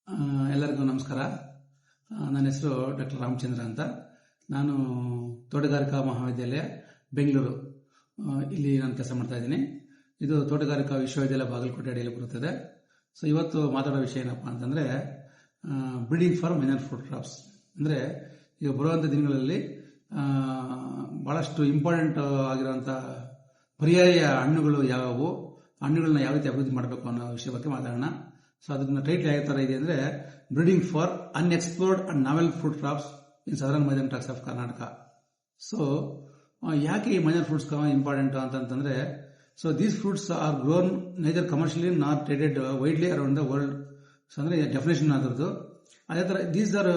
ಆ, ಎಲ್ಲರಿಗೂ ನಮಸ್ಕಾರ. ನನ್ನ ಹೆಸರು ಡಾಕ್ಟರ್ ರಾಮಚಂದ್ರ ಅಂತ. ನಾನು ತೋಟಗಾರಿಕಾ ಮಹಾವಿದ್ಯಾಲಯ ಬೆಂಗಳೂರು ಇಲ್ಲಿ ನಾನು ಕೆಲಸ ಮಾಡ್ತಾ ಇದ್ದೀನಿ. ಇದು ತೋಟಗಾರಿಕಾ ವಿಶ್ವವಿದ್ಯಾಲಯ ಬಾಗಲಕೋಟೆ ಅಡಿಯಲ್ಲಿ ಬರುತ್ತದೆ. ಸೊ ಇವತ್ತು ಮಾತಾಡೋ ವಿಷಯ ಏನಪ್ಪ ಅಂತಂದರೆ breeding for minor fruit crops. ಅಂದರೆ ಈಗ ಬರುವಂಥ ದಿನಗಳಲ್ಲಿ ಭಾಳಷ್ಟು ಇಂಪಾರ್ಟೆಂಟ್ ಆಗಿರುವಂಥ ಪರ್ಯಾಯ ಹಣ್ಣುಗಳು ಯಾವುವು, ಹಣ್ಣುಗಳನ್ನ ಯಾವ ರೀತಿ ಅಭಿವೃದ್ಧಿ ಮಾಡಬೇಕು ಅನ್ನೋ ವಿಷಯ ಬಗ್ಗೆ ಮಾತಾಡೋಣ. ಸೊ ಅದನ್ನ ಟೈಟ್ಲ್ ಯಾವ ಥರ ಇದೆ ಅಂದರೆ breeding for unexplored and novel fruit crops in southern Maidan tracts of Karnataka. So ಯಾಕೆ ಈ ಮೈನರ್ ಫ್ರೂಟ್ಸ್ ಇಂಪಾರ್ಟೆಂಟ್ ಅಂತಂದ್ರೆ, so these fruits are grown neither commercially not traded widely around the world. So ಅಂದ್ರೆ definition ಅದರದ್ದು. ಅದೇ ಥರ these are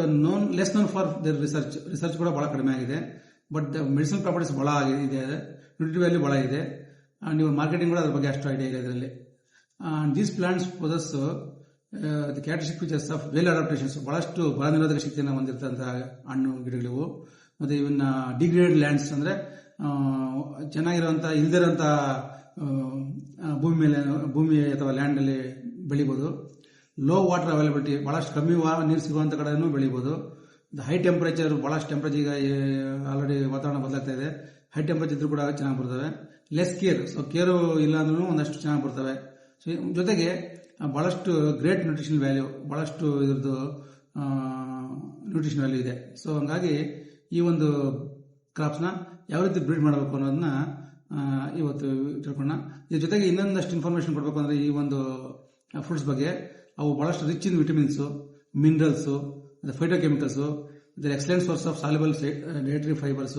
less known for their research ಕೂಡ ಬಹಳ ಕಡಿಮೆ ಆಗಿದೆ. ಬಟ್ ದ ಮೆಡಿಸಿನಲ್ ಪ್ರಾಪರ್ಟೀಸ್ ಬಹಳ ಇದೆ, ನ್ಯೂಟ್ರಿಟಿವ್ ವ್ಯಾಲ್ಯೂ ಬಹಳ ಇದೆ. ನೀವು ಮಾರ್ಕೆಟಿಂಗ್ ಕೂಡ ಅದ್ರ ಬಗ್ಗೆ ಅಷ್ಟು ಐಡಿಯಾ ಇದೆ ಇದರಲ್ಲಿ. These plants possess the characteristic features of well adaptations. ಬಹಳಷ್ಟು ಬರ ನಿರೋಧಕ ಶಕ್ತಿಯನ್ನು ಹೊಂದಿರತಂತಹ ಹಣ್ಣು ಗಿಡಗಳಿವು. ಮತ್ತೆ ಇವನ್ನ ಡಿಗ್ರೇಡೆಡ್ ಲ್ಯಾಂಡ್ಸ್ ಅಂದ್ರೆ ಚೆನ್ನಾಗಿರುವಂತ ಇಲ್ದಿರೋಂಥ ಭೂಮಿ ಅಥವಾ ಲ್ಯಾಂಡ್ ಅಲ್ಲಿ ಬೆಳಿಬಹುದು. ಲೋ ವಾಟರ್ ಅವೈಲಬಿಲಿಟಿ, ಬಹಳಷ್ಟು ಕಮ್ಮಿ ನೀರು ಸಿಗುವಂತ ಕಡೆನೂ ಬೆಳಿಬಹುದು. ಹೈ ಟೆಂಪರೇಚರ್, ಬಹಳಷ್ಟು ಟೆಂಪರೇಚರ್ ಈಗ ಆಲ್ರೆಡಿ ವಾತಾವರಣ ಬದಲಾಗ್ತಾ ಇದೆ. ಹೈ ಟೆಂಪರೇಚರ್ ಇದ್ರೂ ಕೂಡ ಚೆನ್ನಾಗಿ ಬರ್ತವೆ. ಲೆಸ್ ಕೇರ್, ಸೊ ಕೇರು ಇಲ್ಲ ಅಂದ್ರೂ ಒಂದಷ್ಟು ಚೆನ್ನಾಗಿ ಬರ್ತವೆ. ಸೊ ಜೊತೆಗೆ ಬಹಳಷ್ಟು ಗ್ರೇಟ್ ನ್ಯೂಟ್ರಿಷನ್ ವ್ಯಾಲ್ಯೂ, ಬಹಳಷ್ಟು ಇದ್ರದ್ದು ನ್ಯೂಟ್ರಿಷನ್ ವ್ಯಾಲ್ಯೂ ಇದೆ. ಸೊ ಹಂಗಾಗಿ ಈ ಒಂದು ಕ್ರಾಪ್ಸ್ನ ಯಾವ ರೀತಿ ಬ್ರೀಡ್ ಮಾಡಬೇಕು ಅನ್ನೋದನ್ನ ಇವತ್ತು ತಿಳ್ಕೊಳ್ಳೋಣ. ಇದ್ರ ಜೊತೆಗೆ ಇನ್ನೊಂದಷ್ಟು ಇನ್ಫಾರ್ಮೇಶನ್ ಕೊಡಬೇಕು ಅಂದ್ರೆ ಈ ಒಂದು ಫ್ರೂಟ್ಸ್ ಬಗ್ಗೆ, ಅವು ಬಹಳಷ್ಟು rich in vitamins, minerals, phytochemicals, ಇದರ excellent source of soluble dietary fibres,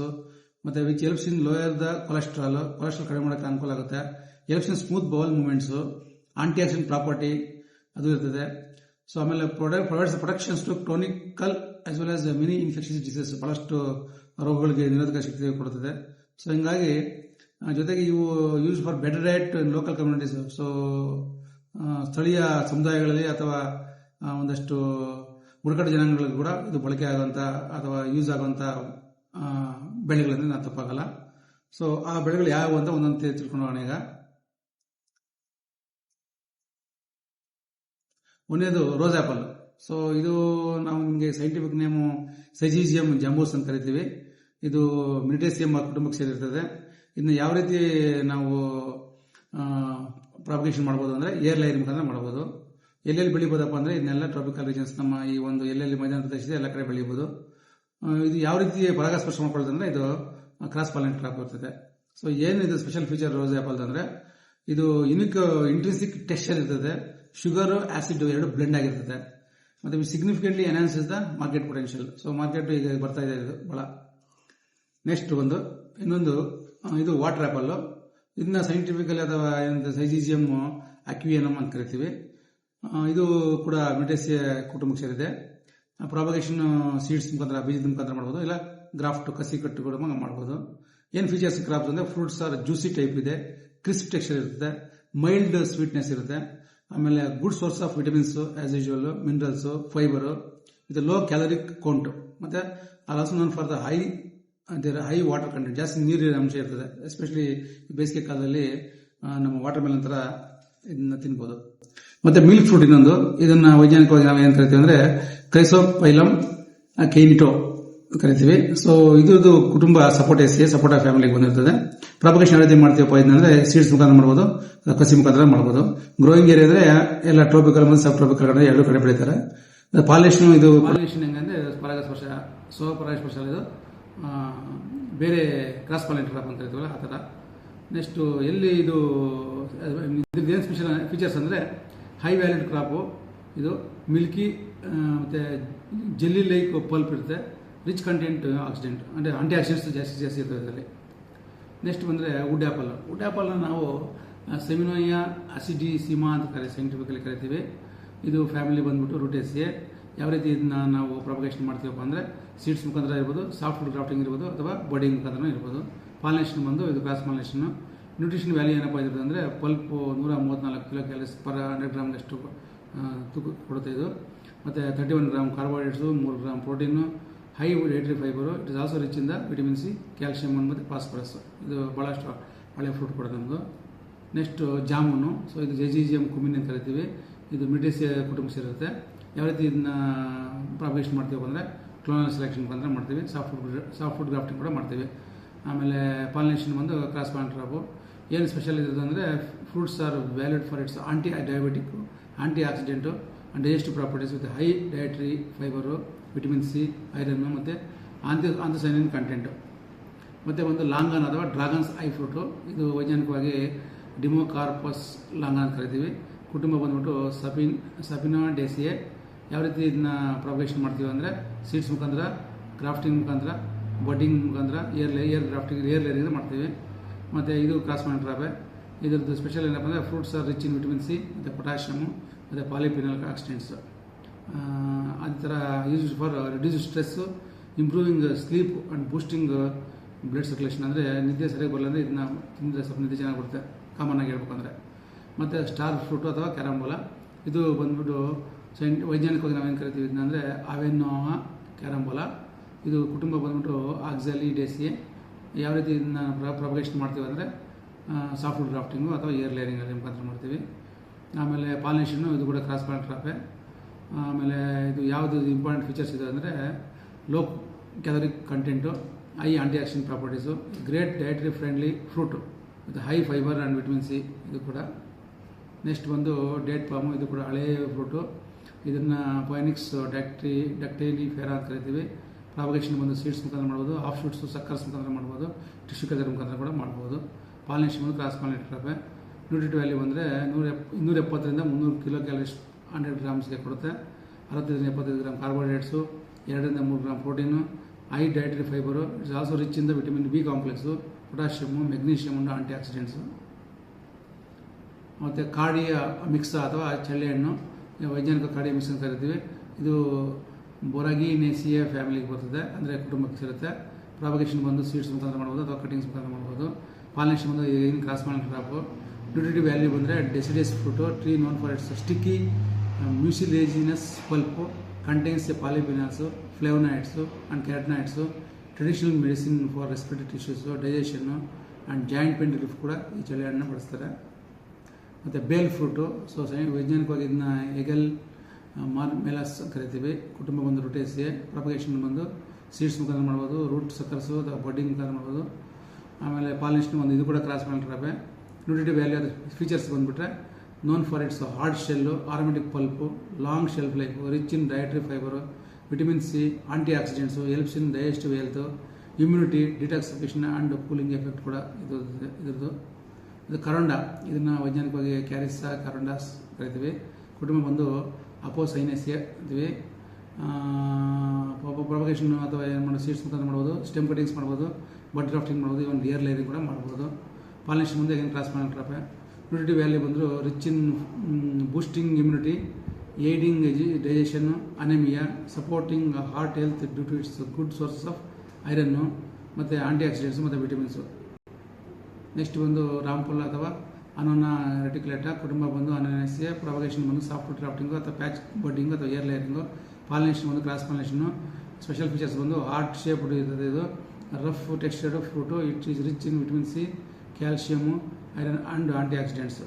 ಮತ್ತೆ which helps in lower the cholesterol ಕಡಿಮೆ ಮಾಡೋಕ್ಕೆ ಅನುಕೂಲ ಆಗುತ್ತೆ. Helps in smooth bowel movements, antioxidant property ಅದು ಇರ್ತದೆ. ಸೊ ಆಮೇಲೆ provides protections to chronical as well as mini infections disease, ಬಹಳಷ್ಟು ರೋಗಗಳಿಗೆ ನಿರೋಧಕ ಶಕ್ತಿ ಕೊಡುತ್ತದೆ. ಸೊ ಹಿಂಗಾಗಿ ಜೊತೆಗೆ ಇವು use for better diet in local communities. So ಸ್ಥಳೀಯ ಸಮುದಾಯಗಳಲ್ಲಿ ಅಥವಾ ಒಂದಷ್ಟು ಬುಡಕಟ್ಟು ಜನಾಂಗಗಳಿಗೂ ಕೂಡ ಇದು ಬಳಕೆ ಆಗುವಂತ ಅಥವಾ ಯೂಸ್ ಆಗುವಂತ ಬೆಳೆಗಳಂದ್ರೆ ನಾವು ತಪ್ಪಾಗಲ್ಲ. ಸೊ ಆ ಬೆಳೆಗಳು ಯಾವ ಅಂತ ಒಂದೊಂದು ತಿಳ್ಕೊಳ್ಳೋಣ. ಈಗ ಒಂದೇದು ರೋಸ್ ಆಪಲ್. ಸೊ ಇದು ನಾವು ನಿಮಗೆ ಸೈಂಟಿಫಿಕ್ ನೇಮು ಸೈಜಿಜಿಯಂ ಜಂಬೋಸ್ ಅಂತ ಕರಿತೀವಿ. ಇದು ಮಿಲಿಟೇಸಿಯಂ ಕುಟುಂಬಕ್ಕೆ ಸೇರಿರ್ತದೆ. ಇದನ್ನ ಯಾವ ರೀತಿ ನಾವು ಪ್ರಾಪಗೇಷನ್ ಮಾಡಬಹುದು ಅಂದ್ರೆ ಏರ್ ಲೈನ್ ಮುಖಾಂತರ ಮಾಡಬಹುದು. ಎಲ್ಲೆಲ್ಲಿ ಬೆಳಿಬಹುದಪ್ಪ ಅಂದ್ರೆ ಇದನ್ನೆಲ್ಲ ಟ್ರಾಪಿಕಲ್ ರೀಜನ್ಸ್, ನಮ್ಮ ಈ ಒಂದು ಎಲ್ಲೆಲ್ಲಿ ಮೈದಾನ ಪ್ರದೇಶ ಇದೆ ಎಲ್ಲ ಕಡೆ ಬೆಳಿಬಹುದು. ಇದು ಯಾವ ರೀತಿ ಪರಾಗಸ್ಪರ್ಶ ಮಾಡ್ಕೊಳ್ಳೋದು ಅಂದ್ರೆ ಇದು ಕ್ರಾಸ್ ಪಾಲಿನೇಟ್ ಕ್ರಾಪ್ ಇರ್ತದೆ. ಸೊ ಏನು ಇದು ಸ್ಪೆಷಲ್ ಫೀಚರ್ ರೋಸ್ ಆಪಲ್ ಅಂದ್ರೆ, ಇದು ಯುನಿಕ್ ಇಂಟ್ರಿನ್ಸಿಕ್ ಟೆಕ್ಸ್ಚರ್ ಇರ್ತದೆ. ಶುಗರ್ ಆಸಿಡ್ ಎರಡು ಬ್ಲೆಂಡ್ ಆಗಿರ್ತದೆ. ಮತ್ತೆ significantly enhances the market potential. So market ಈಗ ಬರ್ತಾ ಇದೆ ಇದು ಬಹಳ. ನೆಕ್ಸ್ಟ್ ಇನ್ನೊಂದು ಇದು ವಾಟರ್ ಆಪಲ್. ಇದನ್ನ ಸೈಂಟಿಫಿಕಲಿ ಅಥವಾ ಸೈಜಿಜಿಯಂ ಅಕ್ವಿಯನಮ್ ಅಂತ ಕರಿತೀವಿ. ಇದು ಕೂಡ ಮಿಟೇಸಿಯ ಕುಟುಂಬಕ್ಕೆ ಸೇರಿದೆ. ಪ್ರಾಪಗೇಷನ್ ಸೀಡ್ಸ್ ಮುಖಾಂತರ, ಬೀಜದ ಮುಖಾಂತರ ಮಾಡಬಹುದು, ಇಲ್ಲ ಗ್ರಾಫ್ಟ್ ಕಸಿ ಕಟ್ಟು ಕೂಡ ಮಾಡಬಹುದು. ಏನ್ ಫೀಚರ್ಸ್ ಕ್ರಾಪ್ಸ್ ಅಂದ್ರೆ ಫ್ರೂಟ್ಸ್ ಆರ್ ಜ್ಯೂಸಿ ಟೈಪ್ ಇದೆ, ಕ್ರಿಸ್ಪ್ ಟೆಕ್ಸ್ಚರ್ ಇರುತ್ತೆ, ಮೈಲ್ಡ್ ಸ್ವೀಟ್ನೆಸ್ ಇರುತ್ತೆ, ಆಮೇಲೆ good source of vitamins as usual, minerals, fibre, ಇದು ಲೋ ಕ್ಯಾಲರಿಕ್ ಕೌಂಟ್, ಮತ್ತೆ also known for the high water content, ಜಾಸ್ತಿ ನೀರಿನ ಅಂಶ ಇರ್ತದೆ. ಎಸ್ಪೆಷಲಿ ಬೇಸಿಗೆ ಕಾಲದಲ್ಲಿ ನಮ್ಮ ವಾಟರ್ ಮೆಲನ್ ತರ ಇದನ್ನ ತಿನ್ಬಹುದು. ಮತ್ತೆ ಮಿಲ್ಕ್ ಫ್ರೂಟ್ ಇನ್ನೊಂದು, ಇದನ್ನ ವೈಜ್ಞಾನಿಕವಾಗಿ ನಾವು ಏನ್ ಕರಿತೀವಿ ಅಂದ್ರೆ ಕ್ರೈಸೋಪೈಲಮ್ ಕೈನಿಟೋ ಕರಿತೀವಿ. ಸೊ ಇದ್ರದ್ದು ಕುಟುಂಬ ಸಪೋಟೇಸಿಯೆ, ಸಪೋಟಾ ಫ್ಯಾಮಿಲಿಗೆ ಬಂದಿರ್ತದೆ. ಪ್ರಾಪಗೇಷನ್ ಯಾವ ರೀತಿ ಮಾಡ್ತೀವಪ್ಪ ಇದನ್ನಂದ್ರೆ ಸೀಡ್ಸ್ ಮುಖಾಂತರ ಮಾಡಬಹುದು, ಕಸಿ ಮುಖಾಂತರ ಮಾಡಬಹುದು. ಗ್ರೋಯಿಂಗ್ ಏರಿಯಾ ಅಂದ್ರೆ ಎಲ್ಲ ಟ್ರೋಪಿಕಲ್ ಮತ್ತು ಸಬ್ ಟ್ರೋಪಿಕಲ್ ಕಡೆ ಎರಡು ಕಡೆ ಬೆಳೀತಾರೆ. ಪಾಲಿನೇಷನ್, ಇದು ಪಾಲಿನೇಷನ್ ಹೆಂಗಂದ್ರೆ ಪರಾಗಸ್ಪರ್ಶ, ಸ್ವಪರಾಗಸ್ಪರ್ಶ, ಇದು ಬೇರೆ ಕ್ರಾಸ್ ಪಾಲಿನೇಟರ್ ಅಂತ ಕರಿತೀವಲ್ಲ ಆ ಥರ. ನೆಕ್ಸ್ಟ್ ಎಲ್ಲಿ ಇದು ಏನು ಸ್ಪೆಷಲ್ ಫೀಚರ್ಸ್ ಅಂದರೆ ಹೈ ವ್ಯಾಲ್ಯೂಡ್ ಕ್ರಾಪು, ಇದು ಮಿಲ್ಕಿ ಮತ್ತು ಜೆಲ್ಲಿ ಲೈಕ್ ಪಲ್ಪ್ ಇರುತ್ತೆ, ರಿಚ್ ಕಂಟೆಂಟ್ ಆಕ್ಸಿಡೆಂಟ್ ಅಂದರೆ ಆಂಟಿ ಆಕ್ಸಿಡೆಂಟ್ಸ್ ಜಾಸ್ತಿ ಇರ್ತದೆ ಇದರಲ್ಲಿ. ನೆಕ್ಸ್ಟ್ ಬಂದರೆ ವುಡ್ ಆ್ಯಪಲ್. ವುಡ್ ಆ್ಯಪಲ್ನ ನಾವು ಸೆಮಿನೋಯಿಯಾ ಅಸಿಡಿಸಿಮಾ ಅಂತ ಸೈಂಟಿಫಿಕಲಿ ಕರಿತೀವಿ. ಇದು ಫ್ಯಾಮಿಲಿ ಬಂದ್ಬಿಟ್ಟು ರೂಟೇಸಿಯೆ. ಯಾವ ರೀತಿ ಇದನ್ನ ನಾವು ಪ್ರಾಪಗೇಷನ್ ಮಾಡ್ತೀವಪ್ಪ ಅಂದರೆ ಸೀಡ್ಸ್ ಮುಖಾಂತರ ಇರ್ಬೋದು, ಸಾಫ್ಟ್ ಫುಡ್ ಗ್ರಾಫ್ಟಿಂಗ್ ಇರ್ಬೋದು, ಅಥವಾ ಬಡಿಂಗ್ ಮುಖಾಂತರ ಇರ್ಬೋದು. ಪಾಲಿನೇಷನ್ ಬಂದು ಇದು ಕ್ರಾಸ್ ಪಾಲಿನೇಷನ್. ನ್ಯೂಟ್ರಿಷನ್ ವ್ಯಾಲ್ಯೂ ಏನಪ್ಪ ಇರುತ್ತೆ ಅಂದರೆ ಪಲ್ಪು 134 ಕಿಲೋ ಕ್ಯಾಲರೀಸ್ ಪರ್ 100 ಗ್ರಾಮ್ದಷ್ಟು ತೂಕ ಕೊಡುತ್ತೆ ಇದು. ಮತ್ತು 31 gram carbohydrates, 3 gram protein, high dietary fibre. It is also rich in the vitamin C, calcium ಮತ್ತು ಫಾಸ್ಫರಸ್. ಇದು ಭಾಳಷ್ಟು ಒಳ್ಳೆಯ ಫ್ರೂಟ್ ಕೊಡುತ್ತೆ ನಮ್ಮದು. ನೆಕ್ಸ್ಟ್ ಜಾಮೂನು. ಸೊ ಇದು ಜೈಜಿಜಿಯಂ ಕುಮಿನ್ ಅಂತ ಕರಿತೀವಿ. ಇದು ಮಿಟೇಸಿಯ ಕುಟುಂಬ ಸೇರಿರುತ್ತೆ. ಯಾವ ರೀತಿ ಇದನ್ನ ಪ್ರಾಪಗೇಷನ್ ಮಾಡ್ತೀವಿ ಅಂದರೆ ಕ್ಲೋನಲ್ ಸೆಲೆಕ್ಷನ್ ಮುಖಾಂತರ ಮಾಡ್ತೀವಿ, ಸಾಫ್ಟ್ ಫುಡ್ ಗ್ರಾಫ್ಟಿಂಗ್ ಕೂಡ ಮಾಡ್ತೀವಿ. ಆಮೇಲೆ ಪಾಲಿನೇಷನ್ ಬಂದು ಕ್ರಾಸ್ ಪಾಲಿನೇಟರ್ ಕ್ರಾಪು. ಏನು ಸ್ಪೆಷಲ್ ಇರೋದು ಅಂದರೆ fruits are valued for its antidiabetic, antioxidant and digestive properties with high dietary fibre, vitamin C, iron ಮತ್ತು ಆಂಥೋಸೈನಿನ್ ಕಂಟೆಂಟು. ಮತ್ತು ಒಂದು ಲಾಂಗನ್ ಅಥವಾ ಡ್ರಾಗನ್ಸ್ ಐ ಫ್ರೂಟು, ಇದು ವೈಜ್ಞಾನಿಕವಾಗಿ ಡಿಮೋಕಾರ್ಪಸ್ ಲಾಂಗನ್ ಅಂತ ಕರಿತೀವಿ. ಕುಟುಂಬ ಬಂದ್ಬಿಟ್ಟು ಸಪಿನೋಡೇಸಿಯೆ. ಯಾವ ರೀತಿ ಇದನ್ನ ಪ್ರಾಪಗೇಷನ್ ಮಾಡ್ತೀವಿ ಅಂದರೆ ಸೀಡ್ಸ್ ಮುಖಾಂತರ, ಗ್ರಾಫ್ಟಿಂಗ್ ಮುಖಾಂತರ, ಬಡ್ಡಿಂಗ್ ಮುಖಾಂತರ, ಏರ್ ಗ್ರಾಫ್ಟಿಂಗ್, ಏರ್ ಲೇಯರಿಂಗ್ ಮಾಡ್ತೀವಿ. ಮತ್ತು ಇದು ಕ್ರಾಸ್ ಪಾಲಿನೇಟರ್ ಕ್ರಾಪೆ. ಇದ್ರದ್ದು ಸ್ಪೆಷಲ್ ಏನಪ್ಪ ಅಂದರೆ fruits R rich in vitamin C ಮತ್ತು ಪೊಟ್ಯಾಷಿಯಮು ಮತ್ತು ಪಾಲಿಫಿನಾಲ್ ಆಕ್ಸಿಡೆಂಟ್ಸು. ಅದೇ ಥರ use for reduce stress, improving sleep and boosting blood circulation. ಅಂದರೆ ನಿದ್ದೆ ಸರಿಯಾಗಿ ಬರಲ್ಲ ಅಂದರೆ ಇದನ್ನ ತಿಂದರೆ ಸ್ವಲ್ಪ ನಿದ್ದೆ ಚೆನ್ನಾಗಿ ಬರುತ್ತೆ, ಕಾಮನ್ ಆಗಿ ಹೇಳ್ಬೇಕಂದ್ರೆ. ಮತ್ತು ಸ್ಟಾರ್ ಫ್ರೂಟು ಅಥವಾ ಕ್ಯಾರಂಬೋಲಾ, ಇದು ಬಂದ್ಬಿಟ್ಟು ವೈಜ್ಞಾನಿಕವಾಗಿ ನಾವೇನು ಕರಿತೀವಿ ಇದನ್ನ ಅಂದರೆ ಅವೆನ್ನೋವಾ ಕ್ಯಾರಂಬೋಲಾ. ಇದು ಕುಟುಂಬ ಬಂದ್ಬಿಟ್ಟು ಆಕ್ಸಾಲಿಡೇಸಿಯೆ. ಯಾವ ರೀತಿ ಇದನ್ನ ಪ್ರಾಪಗೇಷನ್ ಮಾಡ್ತೀವಿ ಅಂದರೆ ಸಾಫ್ಟ್ ಫುಡ್ ಗ್ರಾಫ್ಟಿಂಗು ಅಥವಾ ಏರ್ ಲೇಯರಿಂಗ್ ಅಲ್ಲಿ ಮುಖಾಂತರ ಮಾಡ್ತೀವಿ. ಆಮೇಲೆ ಪಾಲಿನೇಷನ್ನು, ಇದು ಕೂಡ ಕ್ರಾಸ್ ಪಾಲಿನೇಟರ್ ಕ್ರಾಪೆ. ಆಮೇಲೆ ಇದು ಯಾವುದು ಇಂಪಾರ್ಟೆಂಟ್ ಫೀಚರ್ಸ್ ಇದೆ ಅಂದರೆ low caloric content, high antioxidant properties, great dietary friendly fruit with high fibre and vitamin C, ಇದು ಕೂಡ. ನೆಕ್ಸ್ಟ್ ಬಂದು ಡೇಟ್ ಪಾಮು, ಇದು ಕೂಡ ಹಳೆಯ ಫ್ರೂಟು. ಇದನ್ನು ಪೊಯನಿಕ್ಸ್ ಡಕ್ಟೈಲಿಫೆರಾ ಅಂತ ಕರಿತೀವಿ. ಪ್ರಾಪಗೇಷನ್ ಬಂದು ಸೀಡ್ಸ್ ಮುಖಾಂತರ ಮಾಡ್ಬೋದು, ಆಫ್ ಶೂಟ್ಸು ಸಕ್ಕರ್ಸ್ ಮುಖಾಂತರ ಮಾಡ್ಬೋದು, ಟಿಶ್ಯೂ ಕಲ್ಚರ್ ಮುಖಾಂತರ ಕೂಡ ಮಾಡ್ಬೋದು. ಪಾಲಿನೇಷನ್ ಬಂದು ಕ್ರಾಸ್ ಪಾಲಿನೇಟರ್ ಕ್ರಾಪೆ. ನ್ಯೂಟ್ರಿಟಿವ್ ವ್ಯಾಲ್ಯೂ ಬಂದರೆ 270 300 ಕಿಲೋ ಕ್ಯಾಲರೀಸ್ 100 ಗ್ರಾಮ್ಸ್ಗೆ ಕೊಡುತ್ತೆ. 65 gram carbohydrates, 2 3 gram protein, high dietary fibre. It's also rich in the vitamin B complex, potassium, magnesium and antioxidants. ಮತ್ತು ಕಾರ್ಡಿಯ ಮಿಕ್ಸ ಅಥವಾ ಚಳ್ಳೆಹಣ್ಣು, ವೈಜ್ಞಾನಿಕ ಕಾರ್ಡಿಯ ಮಿಕ್ಸ್ ಅಂತ ಕರಿತೀವಿ. ಇದು ಬೊರಗಿನೇಸಿಯಾ ಫ್ಯಾಮಿಲಿಗೆ ಬರ್ತದೆ, ಅಂದರೆ ಕುಟುಂಬಕ್ಕೆ ಸೇರುತ್ತೆ. ಪ್ರಾಪಗೇಷನ್ ಬಂದು ಸೀಡ್ಸ್ ಮುಖಾಂತರ ಮಾಡ್ಬೋದು ಅಥವಾ ಕಟಿಂಗ್ಸ್ ಮುಖಾಂತರ ಮಾಡ್ಬೋದು. ಪಾಲಿನೇಷನ್ ಬಂದು ಏನು cross pollinator crop. Nutritive value ಬಂದರೆ deciduous fruit, tree known for its sticky mucilaginous pulp, contains polyphenols, flavonoids and carotenoids, traditional medicine for respiratory tissues, digestion and joint pain relief ಕೂಡ ಈ ಚಳಿಹಣ್ಣು ಬಳಸ್ತಾರೆ. ಮತ್ತು bale fruit, ವೈಜ್ಞಾನಿಕವಾಗಿ ಇದನ್ನ ಎಗಲ್ ಮಾರ್ಮೆಲಸ್ ಅಂತ ಕರಿತೀವಿ. ಕುಟುಂಬ ಬಂದು ರುಟೇಸಿಯೆ. ಪ್ರಾಪಗೇಷನ್ ಬಂದು ಸೀಡ್ಸ್ ಮುಖಾಂತರ ಮಾಡ್ಬೋದು, ರೂಟ್ ಸಕ್ಕರ್ಸು ಅಥವಾ ಬಡ್ಡಿಂಗ್ ಮುಖಾಂತರ ಮಾಡ್ಬೋದು. ಆಮೇಲೆ ಪಾಲಿನೇಷನ್ ಒಂದು, ಇದು ಕೂಡ ಕ್ರಾಸ್ ಪಾಲಿನೇಟರ್ ಕ್ರಾಪೆ. ನ್ಯೂಟ್ರಿಟಿವ್ ವ್ಯಾಲ್ಯೂ ಅದು ಫೀಚರ್ಸ್ ಬಂದುಬಿಟ್ರೆ known for its hard shell, aromatic pulp, long shelf life, rich in dietary fibre, vitamin C, antioxidants, helps in digestive health, immunity, detoxification and cooling effect ಕೂಡ ಇದ್ರದ್ದು. ಇದು ಕರೋಂಡ, ಇದನ್ನು ವೈಜ್ಞಾನಿಕವಾಗಿ ಕ್ಯಾರಿಸಾ ಕರೋಂಡಾಸ್ ಕರಿತೀವಿ. ಕುಟುಂಬ ಬಂದು ಅಪೋಸೈನೇಸಿಯಾ ಅಂತೀವಿ. ಪ್ರಾಪಗೇಷನ್ ಅಥವಾ ಏನು ಮಾಡೋದು ಸೀಡ್ಸ್ ಮುಖಾಂತರ ಮಾಡ್ಬೋದು, ಸ್ಟೆಮ್ ಕಟಿಂಗ್ಸ್ ಮಾಡ್ಬೋದು, ಬಡ್ ಗ್ರಾಫ್ಟಿಂಗ್ ಮಾಡ್ಬೋದು, ಇವನ್ ಏರ್ ಲೇಯರಿಂಗ್ ಕೂಡ ಮಾಡ್ಬೋದು. ಪಾಲಿನೇಷನ್ ಮುಂದೆ ಏನು ಕ್ರಾಸ್ ಪಾಲಿನೇಟರ್ ಕ್ರಾಪೆ. ನ್ಯೂಟ್ರಿಟಿವ್ ವ್ಯಾಲ್ಯೂ ಬಂದರು rich in boosting immunity, aiding digestion, anaemia, supporting heart health due to its good sources of iron ಮತ್ತು ಆಂಟಿ ಆಕ್ಸಿಡೆಂಟ್ಸು ಮತ್ತು ವಿಟಮಿನ್ಸು. ನೆಕ್ಸ್ಟ್ ಬಂದು ರಾಂಪುಲ್ ಅಥವಾ ಅನೋನಾ ರೆಟಿಕ್ಯುಲೇಟಾ. ಕುಟುಂಬ ಬಂದು ಅನಾನೇಸಿಯಾ. ಪ್ರಾಪಗೇಷನ್ ಬಂದು ಸಾಫ್ಟ್ ಫುಡ್ ಗ್ರಾಫ್ಟಿಂಗು ಅಥವಾ ಪ್ಯಾಚ್ ಬಡ್ಡಿಂಗು ಅಥವಾ ಏರ್ ಲೇಯರಿಂಗು. ಪಾಲಿನೇಷನ್ ಬಂದು ಕ್ರಾಸ್ ಪಾಲಿನೇಷನ್ನು. ಸ್ಪೆಷಲ್ ಫೀಚರ್ಸ್ ಬಂದು ಹಾರ್ಟ್ ಶೇಪ್ಡ್ ಇರ್ತದೆ, ಇದು rough textured fruit, it is rich in vitamin C, calcium, iron and antioxidants.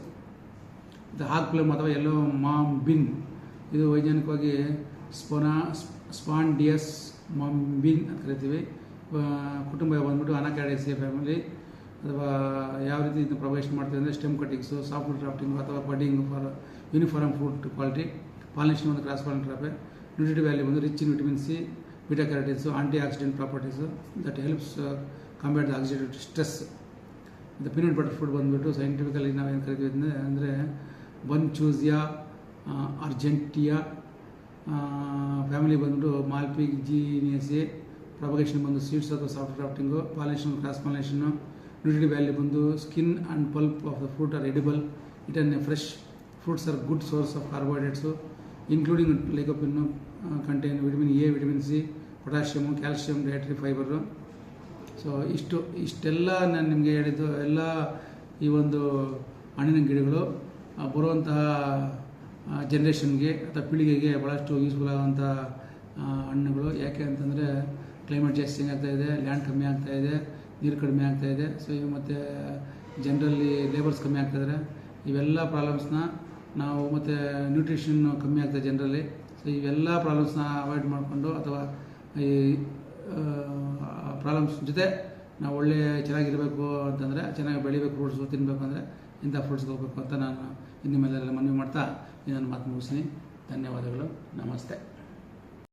ಮತ್ತು ಹಾಕ್ ಪ್ಲಮ್ ಅಥವಾ ಎಲ್ಲೋ ma'am bin, ಇದು ವೈಜ್ಞಾನಿಕವಾಗಿ ಸ್ಪಾಂಡಿಯಸ್ ಮಾಂಬಿನ್ ಅಂತ ಕರಿತೀವಿ. ಕುಟುಂಬ ಬಂದ್ಬಿಟ್ಟು ಅನಾಕ್ಯಾಡೇಸಿಯಾ ಫ್ಯಾಮಿಲಿ. ಅಥವಾ ಯಾವ ರೀತಿ ಇದನ್ನು ಪ್ರಾಪಗೇಷನ್ ಮಾಡ್ತೀವಿ ಅಂದರೆ stem cuttings, softwood grafting ಅಥವಾ budding for uniform fruit quality. Pollination ಒಂದು ಕ್ರಾಸ್ ಪಾಲಿನೇಟರ್ ಕ್ರಾಪೆ. ನ್ಯೂಟ್ರಿಟಿವ್ ವ್ಯಾಲ್ಯೂ ಬಂದು rich in vitamin C, beta carotenes, antioxidant properties that helps combat the oxidative stress. ಮತ್ತು peanut butter fruit ಬಂದುಬಿಟ್ಟು scientifically ನಾವೇನು ಕರಿತೀವಿ ಅಂದರೆ Bunchosia argentea family ಬಂದ್ಬಿಟ್ಟು Malpighiaceae. Propagation ಬಂದು ಸೀಡ್ಸ್ ಅಥವಾ soft grafting. Pollination cross pollination. Nutritive value ಬಂದು skin and pulp of the fruit R edible, it on a fresh. Fruits are good source of carbohydrates including lycopene, contain vitamin A, vitamin C, potassium, calcium, dietary fibre. So ಇಷ್ಟೆಲ್ಲ ನಾನು ನಿಮಗೆ ಹೇಳಿದ್ದು ಎಲ್ಲ ಈ ಒಂದು ಹಣ್ಣಿನ ಗಿಡಗಳು ಬರುವಂತಹ ಜನ್ರೇಷನ್ಗೆ ಅಥವಾ ಪೀಳಿಗೆಗೆ ಭಾಳಷ್ಟು ಯೂಸ್ಫುಲ್ ಆಗುವಂಥ ಹಣ್ಣುಗಳು. ಯಾಕೆ ಅಂತಂದರೆ ಕ್ಲೈಮೇಟ್ ಜಾಸ್ತಿ ಚೇಂಜ್ ಆಗ್ತಾಯಿದೆ, ಲ್ಯಾಂಡ್ ಕಮ್ಮಿ ಆಗ್ತಾಯಿದೆ, ನೀರು ಕಡಿಮೆ ಆಗ್ತಾಯಿದೆ. ಸೊ ಮತ್ತು ಜನರಲ್ಲಿ ಲೇಬರ್ಸ್ ಕಮ್ಮಿ ಆಗ್ತಾಯಿದ್ದಾರೆ. ಇವೆಲ್ಲ ಪ್ರಾಬ್ಲಮ್ಸ್ನ ನಾವು ಮತ್ತು ನ್ಯೂಟ್ರಿಷನ್ ಕಮ್ಮಿ ಆಗ್ತಾಯಿದೆ ಜನರಲ್ಲಿ. ಸೊ ಸೊ ಇವೆಲ್ಲ ಪ್ರಾಬ್ಲಮ್ಸ್ನ ಅವಾಯ್ಡ್ ಮಾಡಿಕೊಂಡು ಅಥವಾ ಈ ಪ್ರಾಬ್ಲಮ್ಸ್ ಜೊತೆ ನಾವು ಚೆನ್ನಾಗಿರಬೇಕು ಅಂತಂದರೆ, ಚೆನ್ನಾಗಿ ಬೆಳಿಬೇಕು, ಫ್ರೂಟ್ಸು ತಿನ್ನಬೇಕು ಅಂದರೆ ಇಂಥ ಫ್ರೂಟ್ಸ್ಗೆ ಹೋಗಬೇಕು ಅಂತ ನಾನು ನಿಮ್ಮೆಲ್ಲರೆಲ್ಲ ಮನವಿ ಮಾಡ್ತಾ ನನ್ನ ಮಾತು ಮುಗಿಸ್ತೀನಿ. ಧನ್ಯವಾದಗಳು. ನಮಸ್ತೆ.